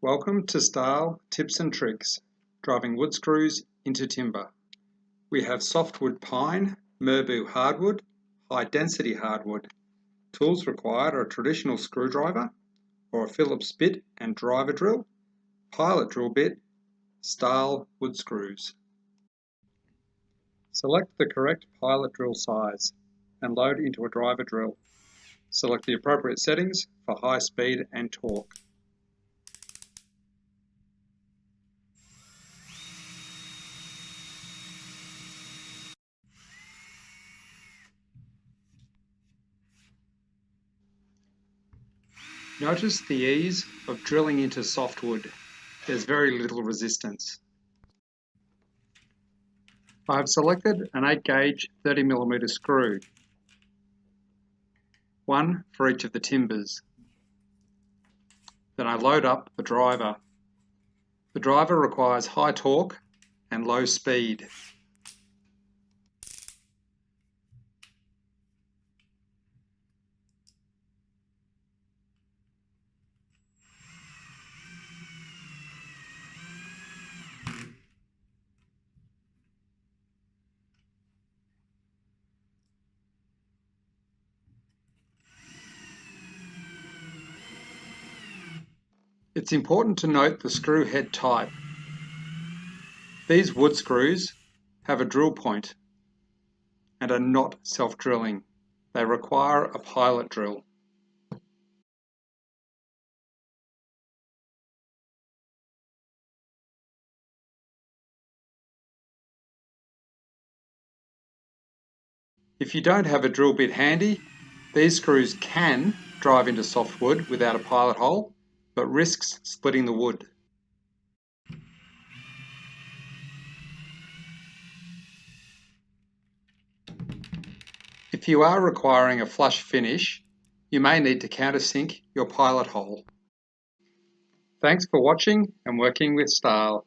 Welcome to Stahl Tips and Tricks, driving wood screws into timber. We have softwood pine, merbau hardwood, high density hardwood. Tools required are a traditional screwdriver or a Phillips bit and driver drill, pilot drill bit, Stahl wood screws. Select the correct pilot drill size and load into a driver drill. Select the appropriate settings for high speed and torque. Notice the ease of drilling into softwood. There's very little resistance. I have selected an 8 gauge 30mm screw, one for each of the timbers. Then I load up the driver. The driver requires high torque and low speed. It's important to note the screw head type. These wood screws have a drill point and are not self-drilling. They require a pilot drill. If you don't have a drill bit handy, these screws can drive into softwood without a pilot hole, but risks splitting the wood. If you are requiring a flush finish, you may need to countersink your pilot hole. Thanks for watching and working with Stahl.